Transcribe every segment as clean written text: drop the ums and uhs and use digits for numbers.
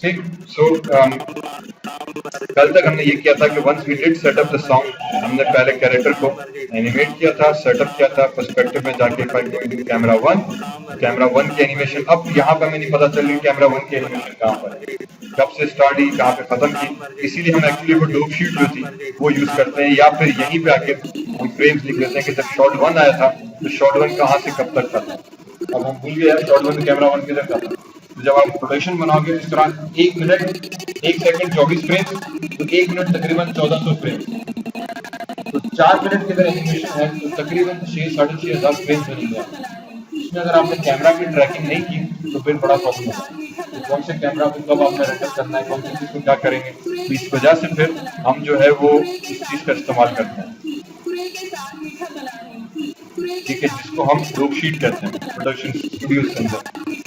ठीक। सो कल तक हमने ये किया था कि once we did set up the song, हमने पहले कैरेक्टर को एनिमेट किया था, सेटअप किया था पर्सपेक्टिव में जाके कैमरा वन की एनिमेशन। अब यहाँ पे हमें नहीं पता चल रही कैमरा वन की एनिमेशन कहाँ पर है, कब से स्टार्ट हुई, कहाँ पे खत्म की। इसीलिए हम एक्चुअली वो डोप शीट जो थी वो यूज करते हैं, या फिर यहीं पे आके हम फ्रेम्स लिख लेते हैं कि जब शॉट वन आया था तो शॉट वन कहाँ से कब तक था। अब हम भूल गए शॉट वन कैमरा वन किधर था। तो जब आप प्रोडक्शन बनाओगे इस तरह 1 मिनट 1 सेकंड 24 फ्रेम, तो 1 मिनट तकरीबन 1400 फ्रेम, तो 4 मिनट के अगर एनिमेशन है तो तकरीबन 6-6,500 फ्रेम बनेंगे। इसमें अगर आपने कैमरा की ट्रैकिंग नहीं की तो फिर बड़ा प्रॉब्लम होगा। तो कौन से कैमरा को कब आपने रेंडर करना है, कौन सी चीज को क्या करेंगे, तो इस वजह से फिर हम जो है वो इस चीज का इस्तेमाल करते हैं। ठीक है, जिसको हम डोप शीट कहते हैं प्रोडक्शन स्टूडियोज के अंदर।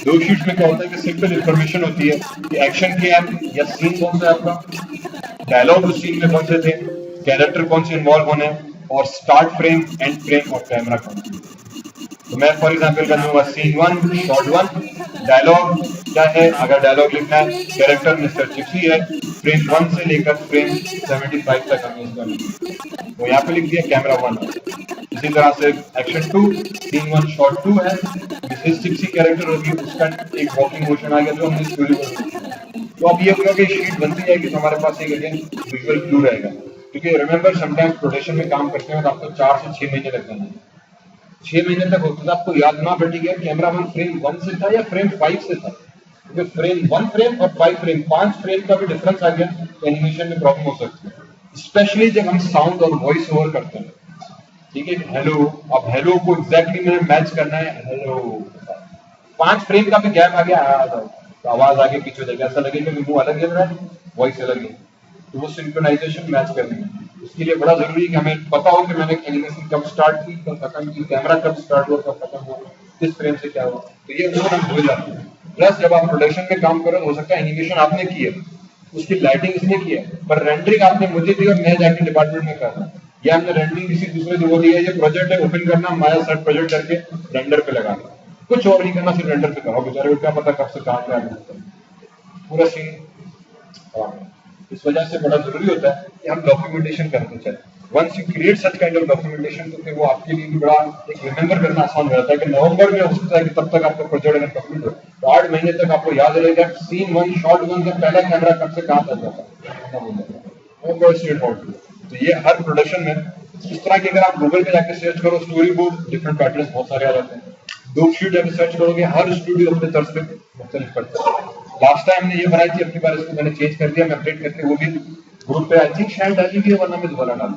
डोप शीट में क्या होता है कि सिंपल इंफॉर्मेशन होती है कि एक्शन क्या है या सीन कौन सा है आपका, डायलॉग उस सीन में कौन से थे, कैरेक्टर कौन से इन्वॉल्व होने हैं, और स्टार्ट फ्रेम, एंड फ्रेम और कैमरा कौन सा। तो मैं फॉर एग्जांपल कर दूंगा scene one, shot one, dialogue क्या है, अगर डायलॉग लिखना है कैरेक्टर मिस्टर चिप्सी है, फ्रेम 1 से लेकर फ्रेम 75 तक हमने इसका लिखा, तो यहाँ पे लिख दिया कैमरा वन। इसी तरह से एक्शन 2, सीन 1 शॉट 2 है, मिसेस चिप्सी कैरेक्टर होगी, उसका एक वॉकिंग मोशन आ गया जो हमने स्टोरी में। तो अब ये होगा कि शीट बनती जाएगी तो हमारे पास एक अगेन विजुअल क्लू रहेगा, क्योंकि रिमेंबर समटाइम्स प्रोडक्शन में काम करते हैं तो आपको 4 से 6 महीने लग जाएंगे। 6 महीने तक होता था, आपको याद ना बैठी गया कैमरा वन फ्रेम 1 से था या फ्रेम 5 से था, क्योंकि फ्रेम 1 फ्रेम और 5 फ्रेम 5 फ्रेम का भी डिफरेंस आ गया तो एनिमेशन में प्रॉब्लम हो सकती है, स्पेशली जब हम साउंड और वॉइस ओवर करते हैं। ठीक है, हेलो, अब हेलो को एग्जैक्टली मैंने मैच करना है, हेलो 5 फ्रेम का भी गैप आ गया, तो आवाज आगे पीछे हो जाएगी, ऐसा लगेगा कि मुंह अलग लग रहा है, वॉइस अलग है, तो वो सिंक्रोनाइजेशन मैच करनी है। उसके लिए बड़ा जरूरी है कि हमें पता हो कि मैंने एनिमेशन कब स्टार्ट की, कब खत्म की, कैमरा कब स्टार्ट हुआ, कब खत्म हुआ, किस फ्रेम से क्या हुआ, तो ये अक्सर हम भूल जाते हैं। प्लस जब आप प्रोडक्शन में काम करो, हो सकता है एनिमेशन आपने की है, उसकी लाइटिंग इसने की है, पर रेंडरिंग आपने मुझे दी और मैं जाके डिपार्टमेंट में कर रहा हूँ, या हमने रेंडरिंग किसी दूसरे को दी है, ये प्रोजेक्ट है, ओपन करना, माया सेट प्रोजेक्ट करके रेंडर पे लगाना, कुछ और नहीं करना, सिर्फ रेंडर पे करो, बेचारे को क्या पता कब से कहाँ पे आगे पूरा सीन। इस वजह से बड़ा जरूरी होता है कि हम डॉक्यूमेंटेशन करते चले। Once you create such kind of documentation तो फिर वो आपके लिए भी बड़ा एक रिमेंबर करना आसान हो जाता है कि नवंबर में हो सकता है कि तब तक आपका प्रोजेक्ट अगर कंप्लीट हो तो 8 महीने तक आपको याद रहेगा सीन 1 शॉट 1 का पहला कैमरा कब से कहाँ तक जाता है। तो ये हर प्रोडक्शन में इस तरह की, अगर आप गूगल पे जाकर सर्च करो स्टोरी बोर्ड, डिफरेंट पैटर्न बहुत सारे आ जाते हैं। डोप शीट अगर सर्च करोगे, हर स्टूडियो अपने तर्ज पे मुख्तलिफ करता है। लास्ट टाइम हमने ये बनाई थी, अपनी बार इसको मैंने चेंज कर दिया, मैं अपडेट करके वो भी ग्रुप पे आई थिंक शायद डाली भी है, वरना मैं दोबारा डालूं।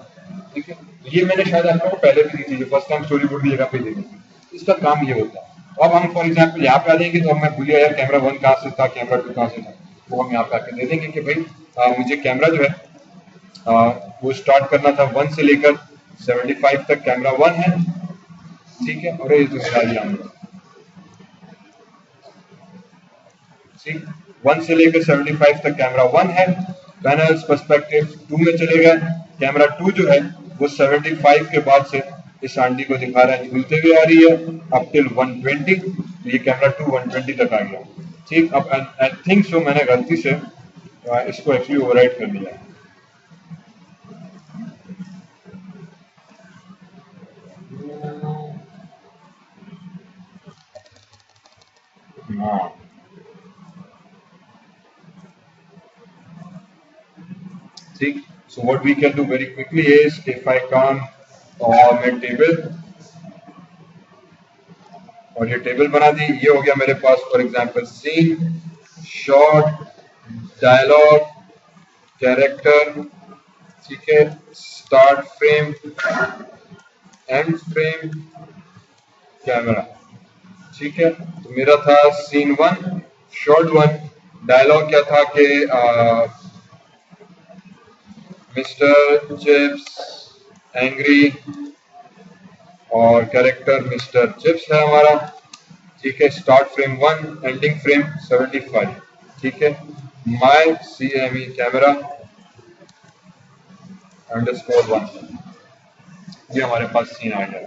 ठीक है, तो ये मैंने शायद आपको पहले भी दी थी, जो फर्स्ट टाइम स्टोरी बोर्ड की जगह पे दी थी। इसका काम ये होता है। अब हम फॉर एग्जाम्पल यहाँ पे आ जाएंगे, तो अब मैं भूलिया यार कैमरा 1 कहाँ से था, कैमरा 2 कहाँ से था, वो हम यहाँ पे आके दे देंगे कि भाई मुझे कैमरा जो है वो स्टार्ट करना था 1 से लेकर 75 तक कैमरा 1 है। ठीक है, और ये जो ठीक 1 से लेकर 75 तक कैमरा 1 है। पैनल्स पर्सपेक्टिव 2 में चलेगा। कैमरा 2 जो है वो 75 के बाद से इस आंटी को दिखा रहा है, झूलते हुए आ रही है अप टिल 120। तो ये कैमरा 2 120 तक आ गया। ठीक, अब आई थिंक सो मैंने गलती से इसको एक्चुअली ओवरराइड कर दिया है। हाँ, ठीक। So what we can do very quickly is if I come on a table और ये टेबल बना दी, ये हो गया मेरे पास for example scene, shot, dialogue, character, ठीक है, start frame, end frame, camera. ठीक है, तो मेरा था सीन 1 शॉट 1, डायलॉग क्या था कि मिस्टर चिप्स एंग्री, और कैरेक्टर मिस्टर चिप्स है हमारा। ठीक है, स्टार्ट फ्रेम 1, एंडिंग फ्रेम 75। ठीक है, माय CME कैमरा _1, ये हमारे पास सीन आ गया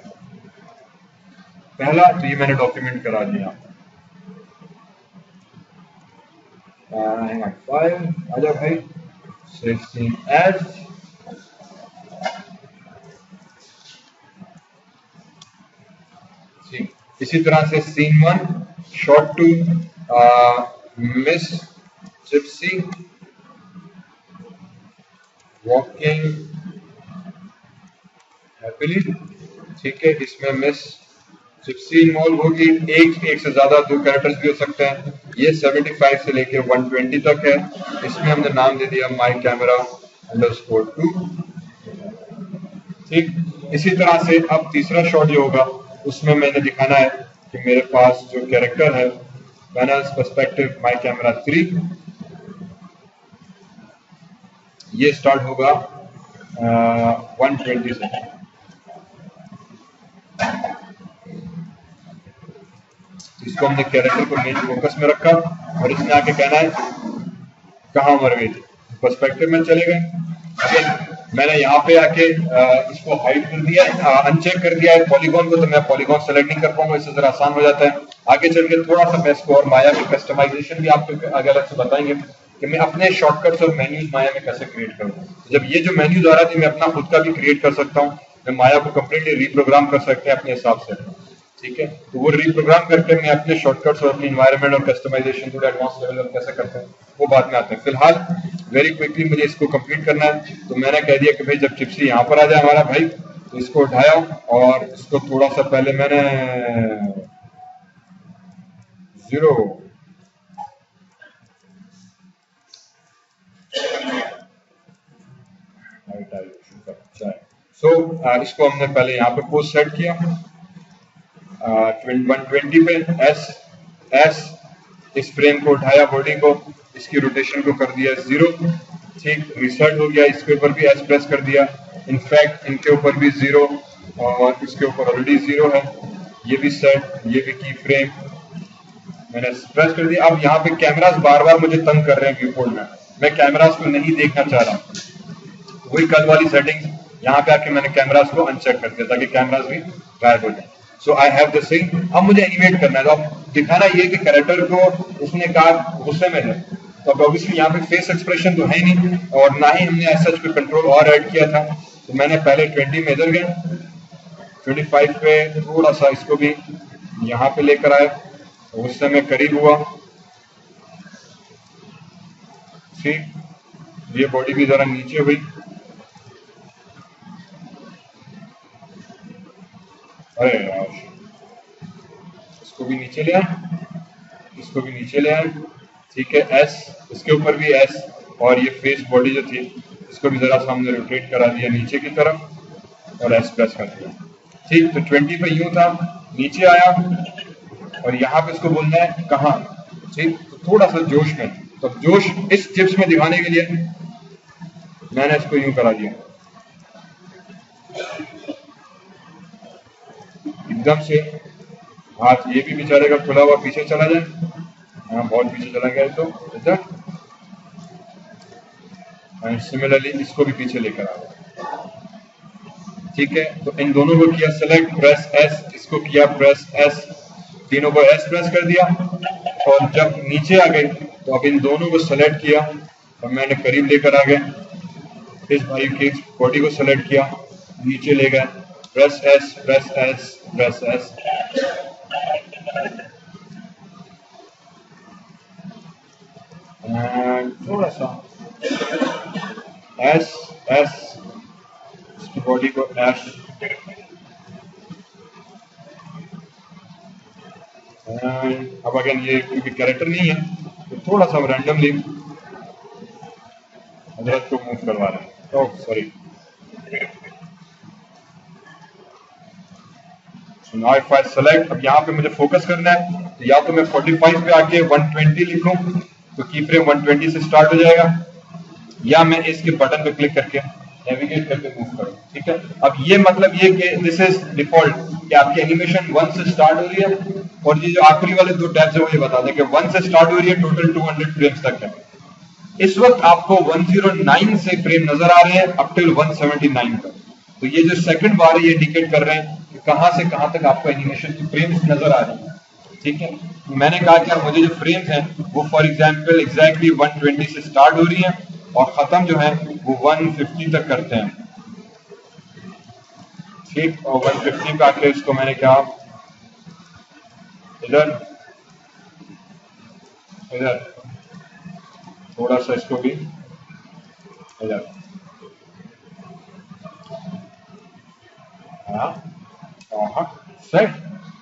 पहला। तो ये मैंने डॉक्यूमेंट करा दिया। आएगा फाइल, आ जाओ भाई, सेव सीन एज, ठीक। इसी तरह से scene 1 shot two Miss Gypsy walking happily, ठीक है। इसमें मिस जिप्सी इन्वॉल्व होगी, एक से ज्यादा 2 कैरेक्टर्स भी हो सकते हैं। ये 75 से लेके 120 तक है। इसमें हमने नाम दे दिया माई कैमरा अंडरस्कोर 2, ठीक। इसी तरह से अब तीसरा शॉट जो होगा उसमें मैंने दिखाना है कि मेरे पास जो कैरेक्टर है पैनल्स पर्सपेक्टिव माई कैमरा 3, ये स्टार्ट होगा 120 से। इसको हमने कैरेक्टर को मेन फोकस में रखा और इसने आके कहना है कहाँ मर गई थी, पर्सपेक्टिव में चले गए। मैंने यहाँ पे आके इसको हाइड कर दिया, अनचेक कर दिया है पॉलीगॉन को, तो मैं पॉलीगॉन सेलेक्ट नहीं कर पाऊंगा, इससे जरा आसान हो जाता है। आगे चल के थोड़ा सा मैं इसको और माया की कस्टमाइजेशन भी आपको आगे अलग से बताएंगे कि मैं अपने शॉर्टकट्स और मेन्यूज माया में कैसे क्रिएट करूँ। जब ये जो मेन्यूज आ रहा थी मैं अपना खुद का भी क्रिएट कर सकता हूँ, मैं माया को कम्प्लीटली रीप्रोग्राम कर सकते हैं अपने हिसाब से, ठीक है। तो वो रीप्रोग्राम करके मैं अपने शॉर्टकट्स और अपनी एनवायरनमेंट और कस्टमाइजेशन थोड़ा एडवांस लेवल पर कैसे करते हैं वो बाद में आते हैं। फिलहाल वेरी क्विकली मुझे इसको कंप्लीट करना है, तो मैंने कह दिया कि भाई जब चिप्सी यहाँ पर आ जाए हमारा भाई, तो इसको उठाया और इसको थोड़ा सा पहले मैंने 0 इसको हमने पहले यहाँ पे पोस्ट सेट किया 120 पे, एस इस फ्रेम को उठाया, बॉडी को, इसकी रोटेशन को कर दिया 0, ठीक। रिसेट हो गया, इसके ऊपर भी एस प्रेस कर दिया, इनफैक्ट इनके ऊपर भी 0 और इसके ऊपर ऑलरेडी 0 है, ये भी सेट, ये भी की फ्रेम मैंने प्रेस कर दिया। अब यहाँ पे कैमरास बार बार मुझे तंग कर रहे हैं व्यू पोर्ट में, मैं कैमरास को नहीं देखना चाह रहा, वही कल वाली सेटिंग यहाँ पे आके मैंने कैमरास को अनचेक कर दिया ताकि कैमरास भी गायब हो जाए। सो आई हैव द सेम। अब मुझे एनिमेट करना है, तो अब दिखाना ये कि कैरेक्टर को उसने कहा गुस्से में है, तो अब ऑब्वियसली यहाँ पे फेस एक्सप्रेशन तो है नहीं और ना ही हमने ऐसा कोई कंट्रोल और ऐड किया था। तो मैंने पहले 20 में इधर गया, 25 पे थोड़ा सा इसको भी यहाँ पे लेकर आया, गुस्से में करीब हुआ, ठीक। ये बॉडी भी जरा नीचे हुई, अरे यार इसको भी नीचे ले आए, इसको भी नीचे ले आए, ठीक है। एस, इसके ऊपर भी एस, और ये फेस बॉडी जो थी इसको भी जरा सामने रोटेट करा दिया नीचे की तरफ और एस प्रेस कर दिया, ठीक। तो 20 पे यूं था, नीचे आया और यहाँ पे इसको बोलना है कहाँ, ठीक। तो थोड़ा सा जोश में, तो जोश इस चिप्स में दिखाने के लिए मैंने इसको यूं करा दिया, एकदम से हाथ ये भी बेचारे का खुला हुआ पीछे चला जाए, हाँ बहुत पीछे चला गया, तो इधर एंड सिमिलरली इसको भी पीछे लेकर आ गया, ठीक है। तो इन दोनों को किया सेलेक्ट, प्रेस एस, इसको किया प्रेस एस, तीनों को एस प्रेस कर दिया और जब नीचे आ गए तो अब इन दोनों को सेलेक्ट किया और मैंने करीब लेकर आ गए, इस भाई की बॉडी को सेलेक्ट किया, नीचे ले गए, press S, press S, press S, थोड़ा सा एस एस, इसकी बॉडी को एस, अब अगेन ये क्योंकि कैरेक्टर नहीं है तो थोड़ा सा रैंडमली हजरत को मूव करवा रहे हैं, oh sorry. Now if I select, अब यहाँ पे मुझे फोकस करना है, तो या तो मैं 45 पे आके 120 लिखूं तो की फ्रेम 120 से स्टार्ट हो जाएगा, या मैं इसके बटन पे क्लिक करके नेविगेट करके मूव करूं, ठीक है। अब ये मतलब ये कि दिस इज डिफॉल्ट कि आपकी एनिमेशन 1 से स्टार्ट हो रही है और ये जो आखिरी वाले 2 टैब्स है वो ये बता दें कि 1 से स्टार्ट हो रही है, टोटल 200 फ्रेम्स तक है। इस वक्त आपको 109 से फ्रेम नजर आ रहे हैं अप टिल 179 तक, तो ये जो सेकंड बार है ये इंडिकेट कर रहे हैं कि कहां से कहां तक आपको एनिमेशन की फ्रेम्स नजर आ रही है। ठीक है, मैंने कहा कि मुझे जो फ्रेम्स हैं वो फॉर एग्जांपल एग्जैक्टली 120 से स्टार्ट हो रही हैं और खत्म जो है वो 150 तक करते हैं। ठीक, और 150 पे आके इसको मैंने कहा इधर इधर थोड़ा सा इसको भी इधर, हाँ हाँ सेट,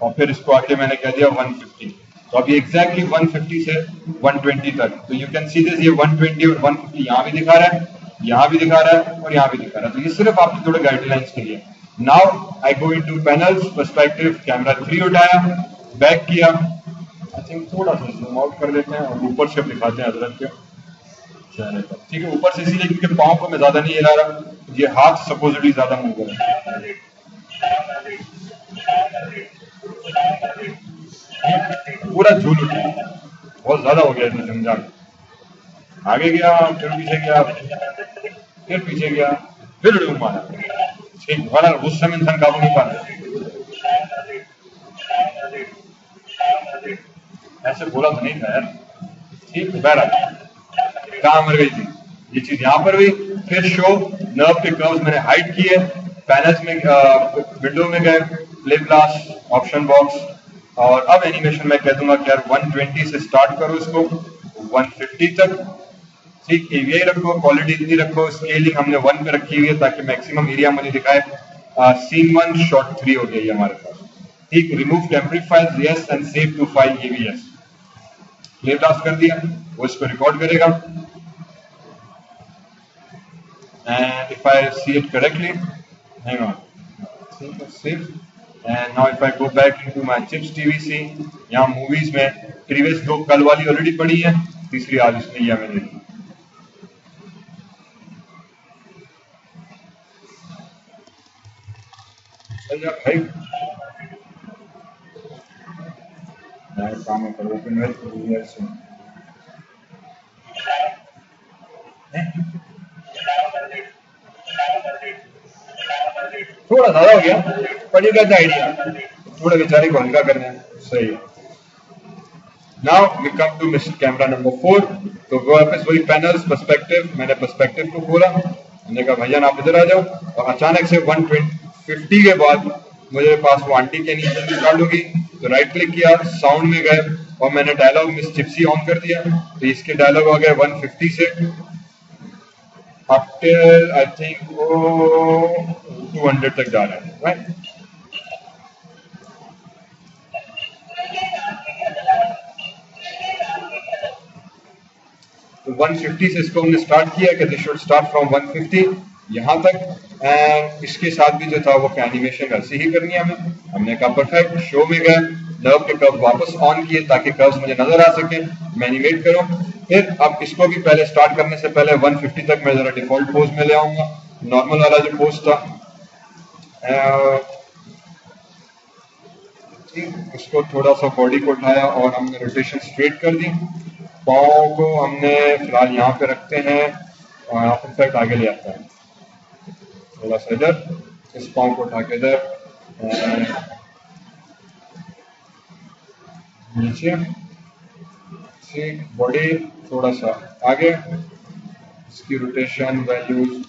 और फिर इसको आके मैंने कह दिया 150। तो अभी एग्जैक्टली 150 से 120 तक, तो यू कैन सी दिस, ये 120 और 150 यहाँ भी दिखा रहा है, यहाँ भी दिखा रहा है और यहाँ भी दिखा रहा है। तो ये सिर्फ आपके थोड़े गाइडलाइंस के लिए। Now I go into panels, perspective, camera 3 उठाया, बैक किया, आई थिंक थोड़ा सा जूम आउट कर लेते हैं और ऊपर से दिखाते हैं हजरत के चेहरे पर। ठीक है, ऊपर से इसीलिए क्योंकि पाँव को मैं ज्यादा नहीं हिला रहा, ये हाथ सपोजिटली ज्यादा मूव कर रहा है, पूरा झूल उठा, बहुत ज्यादा हो गया इसमें झंझाट। आगे गया, फिर पीछे गया, फिर पीछे गया, फिर डूब मारा। ठीक, बड़ा गुस्से में इंसान काबू नहीं पा रहा, ऐसे बोला तो नहीं था यार। ठीक, बहरहाल कहाँ मर गई थी, ये चीज यहाँ पर हुई। फिर शो नर्व के कर्व्स मैंने हाइड किए, पैनल्स में विंडो में गए, प्ले ग्लास, ऑप्शन बॉक्स, और अब एनिमेशन में कह दूंगा कि यार 120 से स्टार्ट करो इसको 150 तक। ठीक, एवीआई रखो, क्वालिटी इतनी रखो, स्केलिंग हमने 1 पे रखी हुई है ताकि मैक्सिमम एरिया मुझे दिखाए। सीन 1 शॉट 3 हो गई है हमारे पास। ठीक, remove temporary files yes and save to file, ये भी यस। प्ले ब्लास्ट कर दिया, वो इसको रिकॉर्ड करेगा। And if I see it correctly, hang on, save. And now if I go back into my chips TVC, यहाँ movies में previous 2 कल वाली ऑलरेडी पड़ी है, तीसरी आज इसमें यह मैंने देखी। भाई काम करो, थोड़ा ज्यादा हो गया, पर यू गेट द आइडिया, थोड़ा बेचारे को हल्का करना है, सही है। Now we come to mister camera number 4। तो वापस वही पैनल्स, पर्सपेक्टिव, मैंने पर्सपेक्टिव को खोला, मैंने कहा भैया आप इधर आ जाओ, और अचानक से 150 के बाद मेरे पास वो आंटी के नीचे स्टार्ट होगी। तो राइट क्लिक किया, साउंड में गए और मैंने डायलॉग मिस चिप्सी ऑन कर दिया, तो इसके डायलॉग आ गए 150 से अप टिल आई थिंक 200 तक जा रहा है, राइट। तो 150 से इसको हमने स्टार्ट किया कि दिस शुड स्टार्ट फ्रॉम 150 यहाँ तक, एंड इसके साथ भी जो था वो एनिमेशन ऐसे ही करनी है हमें। हमने कहा परफेक्ट, शो में गए, नर्व के कर्व वापस ऑन किए ताकि कर्व्स मुझे नजर आ सके, मैं एनिमेट करूं। फिर अब इसको भी पहले स्टार्ट करने से पहले 150 तक मैं जरा डिफॉल्ट पोज में ले आऊंगा, नॉर्मल वाला जो पोज था। इसको थोड़ा सा बॉडी को उठाया और हमने रोटेशन स्ट्रेट कर दी। पाँव को हमने फिलहाल यहाँ पे रखते हैं और यहाँ पर तक आगे ले आता है, थोड़ा सा इधर, इस पाँव को उठा के इधर नीचे, ठीक, बॉडी थोड़ा सा आगे, इसकी रोटेशन वैल्यूज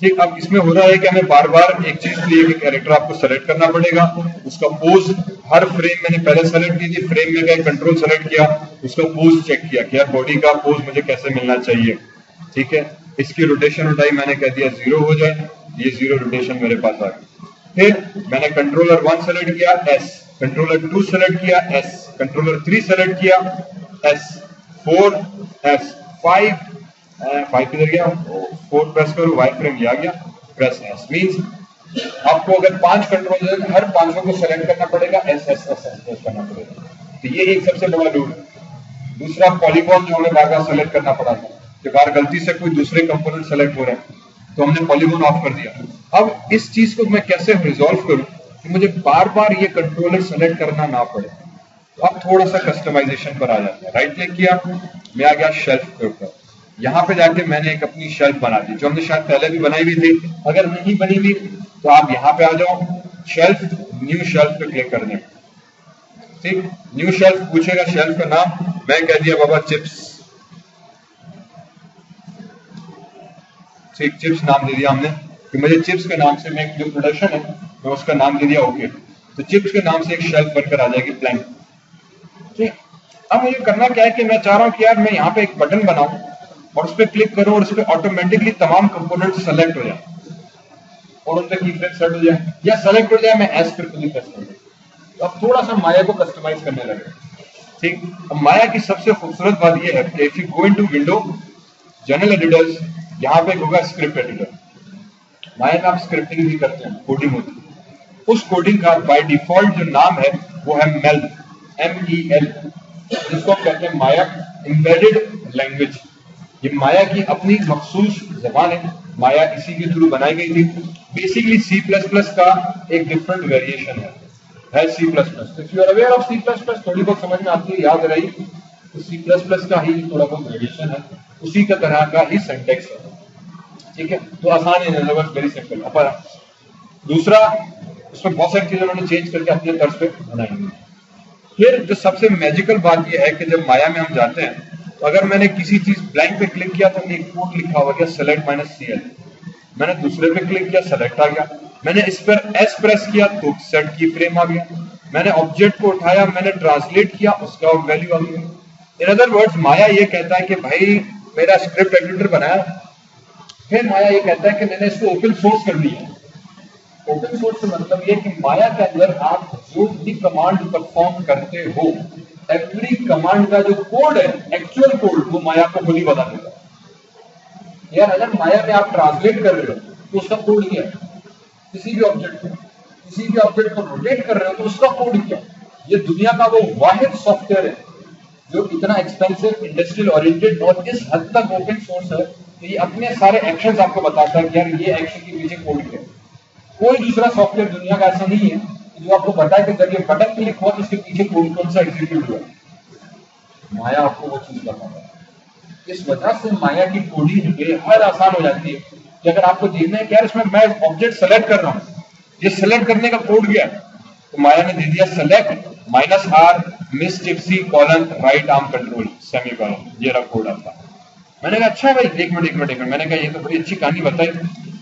ठीक। अब इसमें हो रहा है कि हमें बार बार एक चीज के लिए भी कैरेक्टर आपको सेलेक्ट करना पड़ेगा, उसका पोज हर फ्रेम मैंने पहले सेलेक्ट की थी, फ्रेम में गए कंट्रोल सेलेक्ट किया, उसका पोज चेक किया कि यार बॉडी का पोज मुझे कैसे मिलना चाहिए, ठीक है। इसकी रोटेशन उठाई, मैंने कह दिया 0 हो जाए, ये 0 रोटेशन मेरे पास आ गई। फिर मैंने कंट्रोलर 1 सेलेक्ट किया, S, कंट्रोलर 2 सेलेक्ट किया, S, कंट्रोलर 3 सेलेक्ट किया, S, 4, S, 5 किधर गया, 4 प्रेस करो, वाई फ्रेम ये आ गया, प्रेस S, मींस आपको अगर 5 कंट्रोल है, हर 5 को सेलेक्ट करना पड़ेगा, S प्रेस करना पड़ेगा। तो ये एक सबसे बड़ा रूल है। दूसरा पॉलीगॉन जो हमें बार बार सेलेक्ट करना पड़ा था, कि बार गलती से कोई दूसरे कंपोनेंट सेलेक्ट हो रहे हैं तो हमने पॉलीगॉन ऑफ कर दिया। अब इस चीज को मैं कैसे रिजॉल्व करूं कि मुझे बार बार ये कंट्रोलर सेलेक्ट करना ना पड़े, तो अब थोड़ा सा कस्टमाइजेशन पर आ जाता है। राइट क्लिक किया, मैं आ गया शेल्फ के ऊपर, यहाँ पे जाके मैंने एक अपनी शेल्फ बना दी, जो हमने शायद पहले भी बनाई हुई थी। अगर नहीं बनी हुई तो आप यहाँ पे आ जाओ, शेल्फ, न्यू शेल्फ पे क्लिक कर दें। ठीक, न्यू शेल्फ पूछेगा, शेल्फ का नाम मैं कह दिया बाबा चिप्स। ठीक, चिप्स नाम दे दिया हमने कि मुझे चिप्स के नाम से, मैं जो प्रोडक्शन है मैं उसका नाम दे दिया ओके। तो चिप्स के नाम से एक शेल्फ बनकर आ जाएगी ब्लैंक। ठीक, अब मुझे करना क्या है कि मैं चाह रहा हूं कि यार मैं यहाँ पे एक बटन बनाऊं और उस पर क्लिक करूं और उस पर ऑटोमेटिकली तमाम कंपोनेंट सेलेक्ट हो जाए और उन पर की फ्रेम सेट हो जाए या सेलेक्ट हो जाए, मैं एस पर क्लिक कर सकूं। तो अब थोड़ा सा माया को कस्टमाइज करने लगे। ठीक, अब माया की सबसे खूबसूरत बात यह है कि if you go into window, general editors, यहाँ पे होगा स्क्रिप्ट एडिटर। माया में आप स्क्रिप्टिंग भी करते हैं, कोडिंग होती है। उस कोडिंग का बाय डिफॉल्ट जो नाम है वो है मेल, MEL, जिसको कहते हैं माया एम्बेडेड लैंग्वेज। ये माया की अपनी मखसूस जबान है, माया इसी के थ्रू बनाई गई थी। बेसिकली C++ का एक डिफरेंट वेरिएशन है C++। If you are aware of C++, थोड़ी बहुत समझ में आती है, याद रही, तो C++ का ही थोड़ा बहुत वेरिएशन है, उसी का तरह का ही सिंटैक्स है। ठीक है, तो आसान है, वेरी सिंपल। अब दूसरा, उसमें बहुत सारी चीजें उन्होंने चेंज करके अपने तर्ज पे बनाई हुई। फिर जो सबसे मैजिकल बात यह है कि जब माया में हम जाते हैं तो अगर मैंने किसी चीज ब्लैंक पे क्लिक किया तो एक कोड लिखा हुआ गया select -CL, मैंने दूसरे पे क्लिक किया, सेलेक्ट आ गया, मैंने इस पर S प्रेस किया तो सेट की फ्रेम आ गया, मैंने ऑब्जेक्ट को उठाया, मैंने ट्रांसलेट किया, उसका वैल्यू आ गया। इन अदर वर्ड्स माया ये कहता है कि भाई मेरा स्क्रिप्ट एडिटर बनाया, फिर माया ये कहता है कि मैंने इसको ओपन सोर्स कर दिया। ओपन सोर्स का मतलब ये कि माया के अंदर आप जो भी कमांड परफॉर्म करते हो, एवरी कमांड का जो कोड है, एक्चुअल कोड, वो माया को खुद ही बता देगा। यार अगर माया में आप ट्रांसलेट कर रहे हो तो उसका कोड क्या है, किसी भी ऑब्जेक्ट को रोटेट कर रहे हो तो उसका कोड क्या है। ये दुनिया का वो वाहिद सॉफ्टवेयर है जो इतना एक्सपेंसिव, इंडस्ट्रियल ओरिएंटेड और इस हद तक ओपन सोर्स है कि ये अपने सारे एक्शंस आपको बताता है कि यार ये एक्शन के पीछे कोड क्या है। कोई दूसरा सॉफ्टवेयर दुनिया का ऐसा नहीं है जो आपको बताए कि जब ये बटन क्लिक हुआ तो उसके पीछे कोड कौन सा एग्जीक्यूट हुआ। माया आपको वो चीज बताता है। इस वजह से माया की कोडिंग बेहद आसान हो जाती है कि अगर आपको देखना है कि यार इसमें मैं ऑब्जेक्ट सेलेक्ट कर रहा हूँ, ये सेलेक्ट करने का कोड क्या है, तो माया ने दे दिया select -R miss Chipsy colon right arm control semicolon, ये रहा कोड आपका। मैंने कहा अच्छा भाई एक मिनट, मैंने कहा ये तो बड़ी अच्छी कहानी बताई।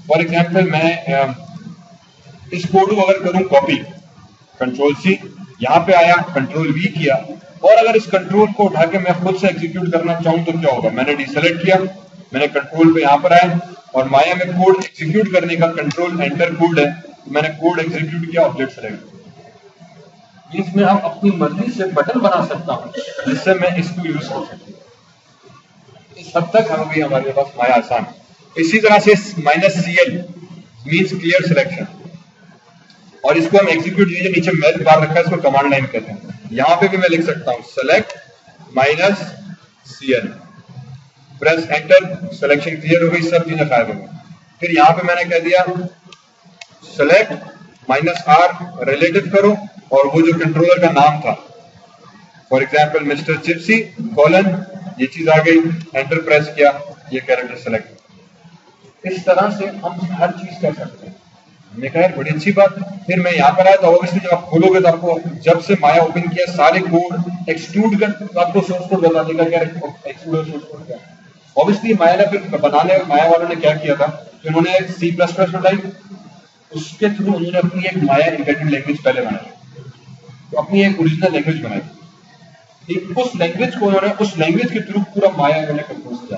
फॉर एग्जाम्पल मैं इस कोड को अगर करूं कॉपी, Ctrl+C, यहाँ पे आया, Ctrl+V किया, और अगर इस कंट्रोल को उठा के मैं खुद से एग्जीक्यूट करना चाहूं तो क्या होगा, मैंने डिसेलेक्ट किया, मैंने कंट्रोल पे यहाँ पर आया और माया में कोड एग्जीक्यूट करने का कंट्रोल एंटर कोड है, तो मैंने कोड एग्जीक्यूट किया, ऑब्जेक्ट सेलेक्ट। इसमें हम अपनी मर्जी से बटन बना सकता हूँ जिससे मैं इसको यूज कर सकता हूँ। इस हद तक हम भी हमारे पास माया आसान। इसी तरह से -CL मीन्स क्लियर सिलेक्शन, और इसको हम एग्जीक्यूट, ये जो नीचे मेल बार रखा है इसको कमांड लाइन कहते हैं। यहां पे भी मैं लिख सकता हूं select -CL, press enter, selection clear हो गई, सब चीजें गायब हो गई। फिर यहां पे मैंने कह दिया select -R रिलेटिव करो और वो जो कंट्रोलर का नाम था, फॉर एग्जाम्पल मिस्टर चिप्सी कॉलन, ये चीज आ गई, एंटर प्रेस किया, ये कैरेक्टर सेलेक्ट। इस तरह से हम हर चीज कर सकते हैं। मैंने कहा बड़ी अच्छी बात। फिर मैं यहाँ पर आया तो ऑब्वियसली जब आप खोलोगे तो आपको जब से माया ओपन किया सारे कोड एक्सट्रूड कर तो आपको सोर्स कोड बता देगा क्या एक्सट्रूड सोर्स कोड क्या है। ऑब्वियसली माया ने फिर बनाने, माया वालों ने क्या किया था कि उन्होंने C++ बनाई, उसके थ्रू उन्होंने अपनी एक माया एम्बेडेड लैंग्वेज पहले बनाई, तो अपनी एक ओरिजिनल लैंग्वेज बनाई। ठीक, उस लैंग्वेज को उन्होंने, उस लैंग्वेज के थ्रू पूरा माया उन्होंने कंपोज किया,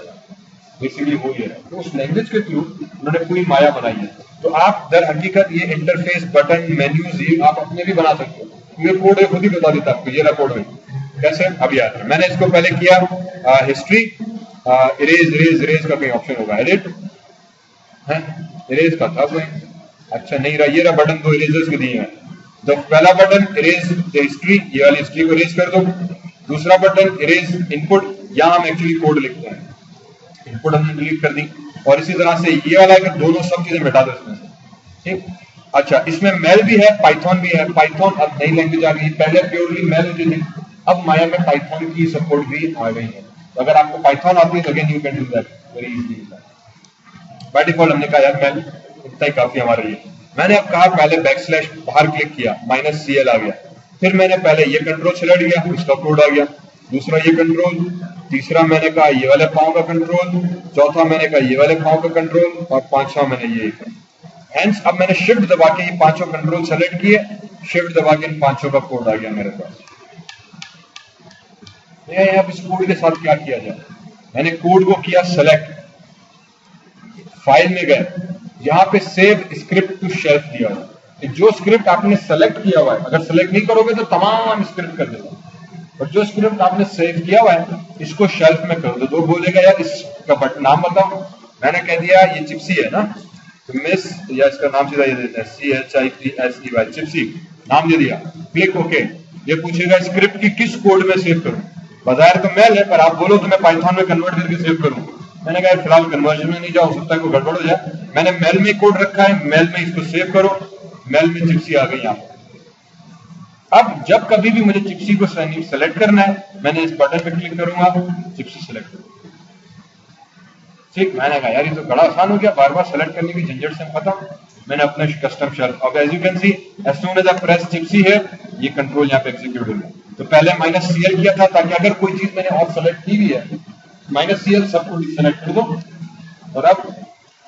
बेसिकली वो ये है। तो उस लैंग्वेज के थ्रू उन्होंने पूरी माया बनाई है। तो आप दर हकीकत ये इंटरफेस, बटन, मेन्यूज ये आप अपने भी बना सकते हो। ये कोड है खुद ही बता देता आपको, ये रहा कोड है कैसे। अभी आता है, मैंने इसको पहले किया हिस्ट्री, इरेज का कहीं ऑप्शन होगा, एडिट है, इरेज का था कोई, अच्छा नहीं रहा, ये रहा बटन, दो इरेजर्स के दिए हैं। तो पहला बटन इरेज हिस्ट्री, ये वाली हिस्ट्री को इरेज कर दो। दूसरा बटन इरेज इनपुट, यहाँ हम एक्चुअली कोड लिखते हैं, इनपुट हमने डिलीट कर दी। और इसी तरह से ये वाला है, दोनों सब चीजें मिटा दो इसमें से। ठीक, अच्छा इसमें मेल भी है, पाइथन भी है। पाइथन अब नई लैंग्वेज आ गई, पहले प्योरली मेल होती थी, अब माया में पाइथन की सपोर्ट भी आ गई है। तो अगर आपको पाइथन आती है तो again you can do that very easily. By default हमने कहा यार मैं इतना ही काफी हमारे लिए। मैंने अब कहा पहले बैकस्लैश बाहर क्लिक किया, -cl आ गया, फिर मैंने पहले ये कंट्रोल सेलेक्ट किया, इसका कोड आ गया, दूसरा ये कंट्रोल, तीसरा मैंने कहा ये वाले पाँव का कंट्रोल, चौथा मैंने कहा ये वाले पाँव का कंट्रोल, और पांचवा मैंने ये। हेंस अब मैंने शिफ्ट दबा के ये पांचों कंट्रोल सेलेक्ट किए, शिफ्ट दबा के इन पांचों का कोड आ गया मेरे पास। अब इस कोड के साथ क्या किया जाए, मैंने कोड को किया सेलेक्ट, फाइल में गए, यहाँ पे सेव स्क्रिप्ट टू शेल्फ दिया हुआ है। जो स्क्रिप्ट आपने सेलेक्ट किया हुआ है, अगर सेलेक्ट नहीं करोगे तो तमाम स्क्रिप्ट कर देगा, और जो स्क्रिप्ट आपने सेव किया हुआ है इसको शेल्फ में कर दो। तो बोलेगा यार इसका नाम बताओ, मैंने कह दिया ये चिप्सी है ना, तो मिस या इसका नाम सीधा ये देते हैं CHIPSEY, चिप्सी नाम दे दिया, क्लिक ओके। ये पूछेगा स्क्रिप्ट की किस कोड में सेव करूं, बाजार तो मेल है पर आप बोलो तो मैं पाइथन में कन्वर्ट करके सेव करूं। मैंने कहा फिलहाल कन्वर्जन में नहीं जाओ, हो सकता है कोई गड़बड़ हो जाए, मैंने मेल में कोड रखा है, मेल में इसको सेव करो, मेल में चिप्सी आ गई यहाँ पे। अब जब कभी भी मुझे चिप्सी को सेलेक्ट करना है, मैंने इस बटन पे क्लिक करूंगा, चिप्सी सेलेक्ट करूंगा। ठीक, मैंने कहा यार ये तो बड़ा आसान हो गया, बार बार सेलेक्ट करने की झंझट से खत्म। मैंने अपने कस्टम शेल्फ, अब as you can see as soon as I press Chipsy है, ये कंट्रोल यहाँ पे एग्जीक्यूट हो गया। तो पहले -cl किया था ताकि अगर कोई चीज मैंने और सेलेक्ट की भी है, -cl सबको सेलेक्ट कर दो, और अब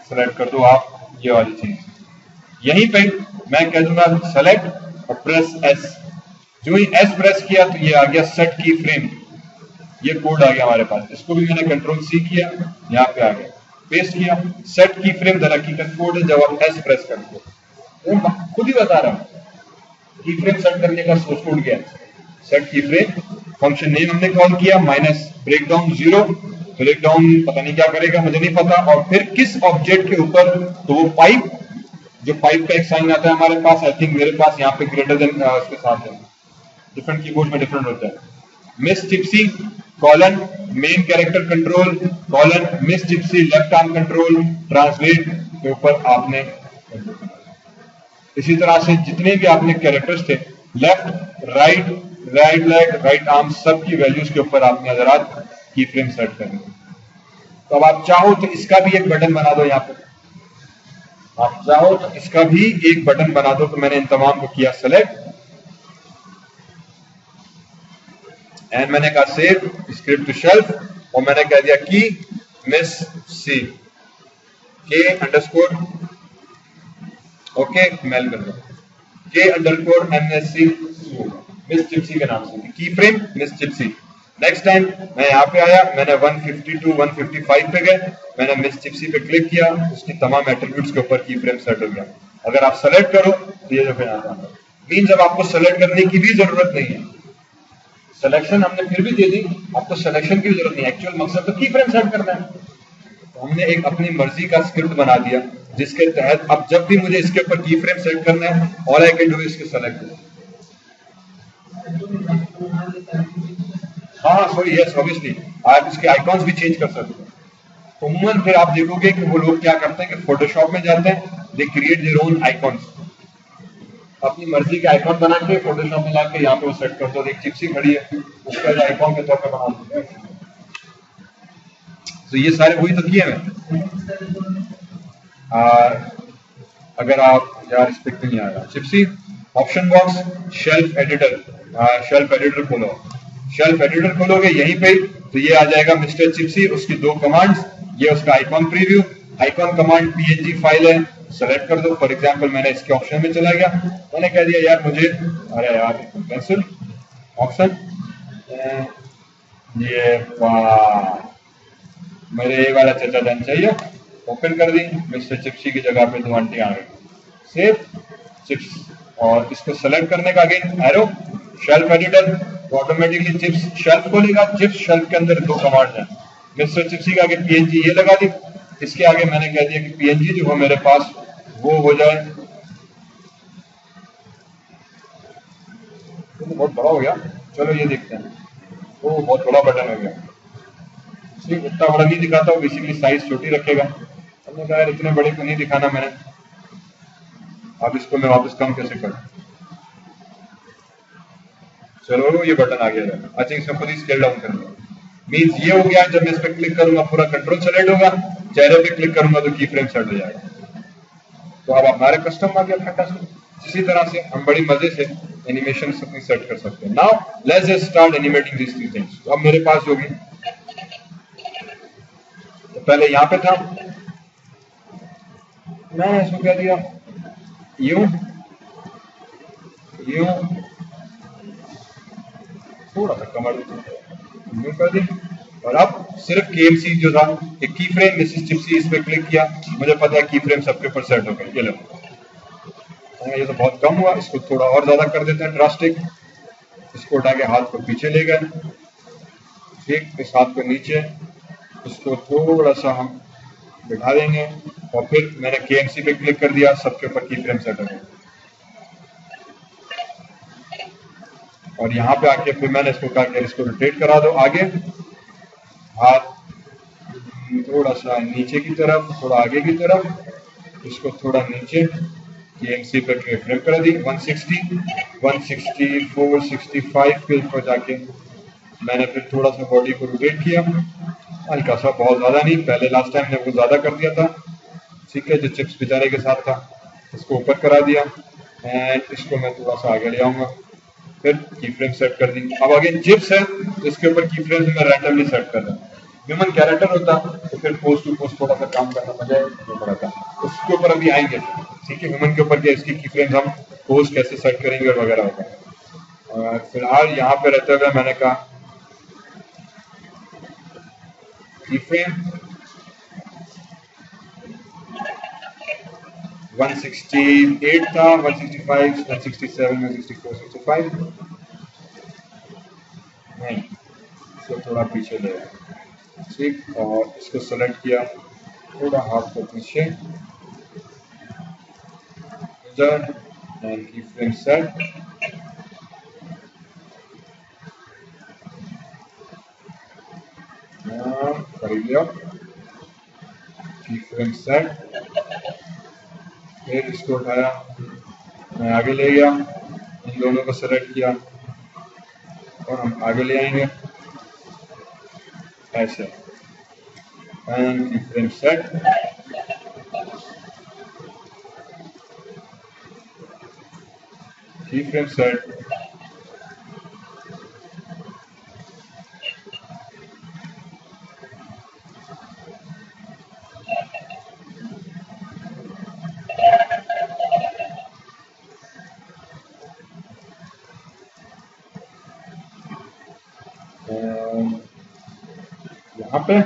सेलेक्ट कर दो आप ये वाली चीज। यहीं पे मैं कह दूंगा सेलेक्ट और प्रेस S, जो ही S प्रेस किया तो ये आ गया सेट की फ्रेम, ये कोड आ गया हमारे पास। इसको भी मैंने कंट्रोल C किया, यहाँ पे आ गया, पेस्ट किया, सेट की फ्रेम दरअसल का कोड है जब आप S प्रेस करते हो। वो खुद ही बता रहा हूँ की फ्रेम सेट करने का सोर्स कोड क्या है। सेट की फ्रेम फंक्शन नेम हमने कॉल किया, -breakdown 0, ब्रेकडाउन पता नहीं क्या करेगा, मुझे नहीं पता, और फिर किस ऑब्जेक्ट के ऊपर, तो वो पाइप, जो पाइप का एक साइन आता है हमारे पास, आई थिंक मेरे पास यहाँ पे ग्रेटर देन उसके साथ है, डिफरेंट कीबोर्ड में डिफरेंट होता है। Miss Chipsy colon main character control colon miss Chipsy left arm control translate के ऊपर आपने, इसी तरह से जितने भी आपने कैरेक्टर्स थे, left right right leg right arm, सब की वैल्यूज के ऊपर आपने हजरात की फ्रेम सेट करनी। तो अब आप चाहो तो इसका भी एक बटन बना दो, यहाँ पे आप चाहो तो इसका भी एक बटन बना दो। तो मैंने इन तमाम को किया सेलेक्ट, एंड मैंने कहा सेव स्क्रिप्ट टू शेल्फ, और मैंने कह दिया की मिस सी के ओके, मेल कर दो के_MSC मिस चिप्सी के नाम से, की फ्रेम मिस चिप्सी। नेक्स्ट टाइम मैं यहाँ पे आया, मैंने 152 155 पे गए, मैंने मिस चिप्सी पे क्लिक किया, उसकी तमाम एट्रीब्यूट्स के ऊपर की फ्रेम सेट हो गया। अगर आप सेलेक्ट करो तो ये जो फिर आता है, मीन्स अब आपको सेलेक्ट करने की भी जरूरत नहीं है, सिलेक्शन हमने फिर भी दे दी, आपको सिलेक्शन की जरूरत नहीं, एक्चुअल मकसद तो की फ्रेम सेट करना है। तो हमने एक अपनी मर्जी का स्क्रिप्ट बना दिया जिसके तहत अब जब भी मुझे इसके ऊपर की फ्रेम सेट करना है, ऑल आई कैन डू इसके सेलेक्ट। हाँ सॉरी, यस ऑब्वियसली आप इसके आइकॉन्स भी चेंज कर सकते हैं। उम्मन फिर आप देखोगे कि वो लोग क्या करते हैं कि फोटोशॉप में जाते हैं, they create their own icons, अपनी मर्जी के आइकॉन बना के फोटोशॉप में लाके यहाँ पे वो सेट कर दो। एक चिप्सी खड़ी है, उसका जो आइकॉन के तौर पर बना दो। तो ये सारे वही तो किए हैं। अगर आप यार इस पे नहीं आएगा, Chipsy option box shelf editor, shelf editor खोलो, शेल्फ एडिटर खोलोगे यहीं पे तो ये आ जाएगा मिस्टर चिप्सी, उसकी दो कमांड्स, ये उसका icon preview, icon command PNG file है, सेलेक्ट कर दो। फॉर एग्जांपल मैंने इसके ऑप्शन में चला गया, मैंने कह दिया यार मुझे, अरे यार कैंसिल ऑप्शन, ये मेरे ये वाला चचा जान चाहिए, ओपन कर दी, मिस्टर चिप्सी की जगह पे दो आंटी आ गई, सेव चिप्स, और इसको सेलेक्ट करने का अगेन एरो, शेल्फ एडिटर, तो ऑटोमेटिकली चिप्स शेल्फ खोलेगा। चिप्स शेल्फ के अंदर दो कमांड है, मिस्टर चिप्सी के आगे PNG ये लगा दी, इसके आगे मैंने कह दिया कि PNG जो हो मेरे पास वो हो जाए, तो बहुत बड़ा हो गया, चलो ये देखते हैं, वो बहुत बड़ा बटन हो गया, सिर्फ इतना बड़ा नहीं दिखाता, वो बेसिकली साइज छोटी रखेगा। हमने कहा यार इतने बड़े को नहीं दिखाना मैंने, अब इसको मैं वापस कम कैसे करूं, चलो ये बटन आ गया, आई थिंक इसको खुद ही स्केल डाउन कर दिया। मीन्स ये हो गया, जब मैं इस पर क्लिक करूंगा पूरा कंट्रोल सेलेक्ट होगा, चेहरे पे क्लिक करूंगा तो की फ्रेम सेट हो जाएगा। तो अब हमारे कस्टम आ गया अपना कस्टम। इसी तरह से हम बड़ी मजे से एनिमेशन अपनी सेट कर सकते हैं। Now let's just start animating this three things. तो अब मेरे पास होगी, तो पहले यहाँ पे था, मैंने इसको कह दिया यूं यूं, थोड़ा सा कमर यूं कर दी, और अब सिर्फ KMC जो था एक की फ्रेम मिसेस चिप्सी, इस पे क्लिक किया, मुझे पता है की फ्रेम सबके ऊपर सेट हो गए। ये लो, ये तो बहुत कम हुआ, इसको थोड़ा और ज्यादा कर देते हैं ड्रास्टिक। इसको उठा के हाथ को पीछे ले गए, ठीक, इस हाथ को नीचे, इसको थोड़ा सा हम बिठा देंगे, और फिर मैंने KMC पे क्लिक कर दिया, सबके ऊपर की फ्रेम सेट हो गए। और यहाँ पे आके फिर मैंने इसको कहा कि इसको रोटेट करा दो आगे, हाथ थोड़ा सा नीचे की तरफ, थोड़ा आगे की तरफ, इसको थोड़ा नीचे, KMC पे फ्रेम कर दी 160, 164, 65 के ऊपर जाके मैंने फिर थोड़ा सा बॉडी को रोटेट किया, हल्का सा, बहुत ज्यादा नहीं, पहले लास्ट टाइम ने वो ज्यादा कर दिया था, ठीक है, जो चिप्स बेचारे के साथ था, इसको ऊपर करा दिया, एंड इसको मैं थोड़ा सा आगे ले आऊंगा, फिर की फ्रेम सेट कर दी। अब अगेन चिप्स है तो इसके ऊपर की फ्रेम मैं रैंडमली सेट कर रहा हूँ। ह्यूमन कैरेक्टर होता तो फिर पोस्ट टू पोस्ट थोड़ा सा काम करना पड़ा था, उसके ऊपर अभी आएंगे, ठीक है, ह्यूमन के ऊपर क्या इसकी की फ्रेम्स हम पोस्ट कैसे सेट करेंगे और वगैरह होगा। फिलहाल यहाँ पे रहते हुए मैंने कहा की फ्रेम 168 था, 165, 167, 164, 65 नहीं, इसको थोड़ा पीछे ले आया, ठीक, और इसको सेलेक्ट किया, थोड़ा हाथ को पीछे इधर, एंड की फ्रेम सेट, कर लिया, की फ्रेम सेट, फिर इसको उठाया, मैं आगे ले गया, इन दोनों को सेलेक्ट किया और हम आगे ले आएंगे ऐसे, एंड की फ्रेम सेट, की फ्रेम सेट, यहाँ पे,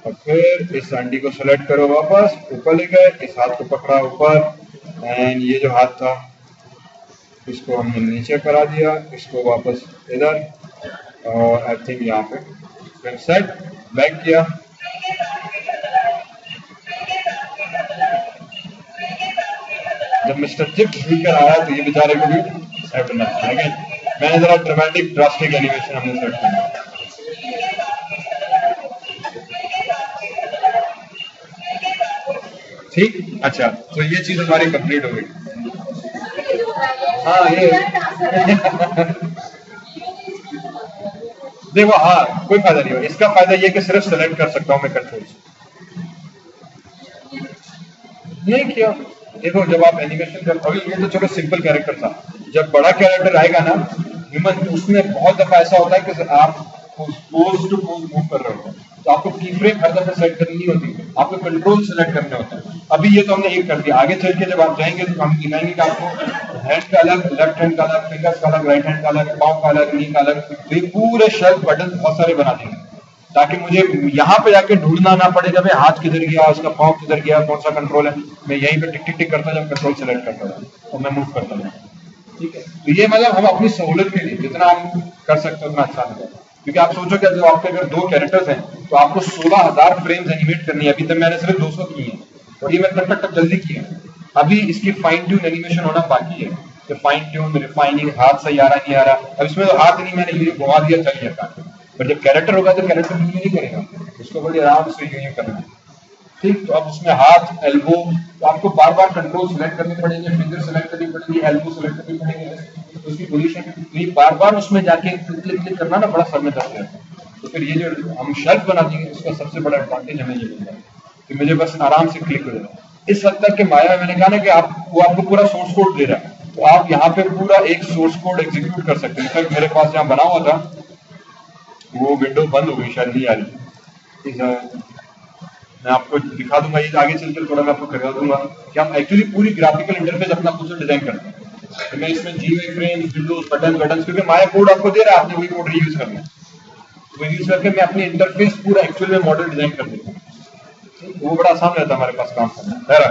और फिर इस आंटी को सेलेक्ट करो, वापस ऊपर ले गए, इस हाथ को पकड़ा ऊपर, एंड ये जो हाथ था इसको हमने नीचे करा दिया, इसको वापस इधर, और आई थिंक यहाँ पे फ्रेम सेट, बैक किया, जब मिस्टर चिप्स भूलकर आया तो ये बेचारे को भी सेट होना चाहिए। मैंने जरा ड्रामेटिक ड्रास्टिक एनिमेशन हमने सेट किया, ठीक, अच्छा, तो ये चीज हमारी कंप्लीट हो गई। हाँ ये देखो, हाँ कोई फायदा नहीं हो, इसका फायदा ये कि सिर्फ सेलेक्ट कर सकता हूँ मैं कंट्रोल से, नहीं किया। देखो जब आप एनिमेशन कर, अभी ये तो चलो सिंपल कैरेक्टर था, जब बड़ा कैरेक्टर आएगा ना ह्यूमन, तो उसमें बहुत दफा ऐसा होता है कि आप पोज टू पोज मूव कर रहे होते हैं, तो आपको की फ्रेम हर दफा सेट करनी नहीं होती, आपको कंट्रोल सेलेक्ट करने होते हैं। अभी ये तो हमने एक कर दिया, आगे चल के जब आप जाएंगे तो हम दिखाएंगे कि आपको हैंड का अलग, लेफ्ट हैंड का अलग, फिंगर्स का अलग, राइट हैंड का अलग, पाँव का अलग, नी का अलग, तो ये पूरे शेल्फ बटन बहुत सारे बना देंगे, ताकि मुझे यहाँ पे जाके ढूंढना ना पड़े जब हाथ किधर गया, उसका पाँव किधर गया, कौन सा कंट्रोल है, मैं यहीं पे टिक टिक टिक करता जब कंट्रोल सेलेक्ट करता था और मैं मूव करता था, ठीक है। तो ये मतलब हम अपनी सहूलत के लिए जितना हम कर सकते हैं उतना अच्छा है, क्योंकि आप सोचो कि जो आपके अगर दो कैरेक्टर्स हैं तो आपको 16,000 फ्रेम्स एनिमेट करनी है, अभी तक मैंने सिर्फ 200 की है, और ये मैंने टक जल्दी किया, अभी इसकी फाइन ट्यून एनिमेशन होना बाकी है, तो फाइन ट्यून, रिफाइनिंग, हाथ सही आ रहा नहीं आ रहा, अब इसमें तो हाथ नहीं, मैंने ये घुमा दिया, चल गया, पर जब कैरेक्टर होगा तो कैरेक्टर यूं नहीं करेगा, उसको बड़ी आराम से यूं करना है, ठीक, तो अब उसमें हाथ, एल्बो, तो आपको बार बार कंट्रोल सिलेक्ट करने पड़ेंगे, फिंगर सिलेक्ट करनी पड़ेगी, एल्बो सिलेक्ट करनी पड़ेगी, तो उसकी पोजीशन, तो ये बार बार उसमें जाके क्लिक क्लिक करना ना बड़ा सर में दर्द रहता है। तो फिर ये जो हम शेल्फ बना देंगे उसका सबसे बड़ा एडवांटेज हमें ये मिलता है कि मुझे बस आराम से क्लिक हो जाएगा। इस हद तक के माया में मैंने कहा ना कि आप वो आपको पूरा सोर्स कोड दे रहा है, तो आप यहाँ पे पूरा एक सोर्स कोड एग्जीक्यूट कर सकते हैं। इनफैक्ट मेरे पास जहाँ बना हुआ था वो विंडो बंद हो गई, शायद नहीं आ रही। मैं आपको दिखा दूंगा, ये आगे चलकर थोड़ा मैं आपको करवा दूंगा कि हम एक्चुअली पूरी ग्राफिकल इंटरफेस अपना खुद से डिजाइन करते हैं। तो मैं इसमें जीयूआई फ्रेम्स, विंडोज, बटन, क्योंकि माया कोड आपको दे रहा है, आपने वही कोड रीयूज करना है, तो वही यूज करके मैं अपनी इंटरफेस पूरा एक्चुअल में मॉडल डिजाइन कर देता हूँ। वो बड़ा आसान रहता है हमारे पास काम करना।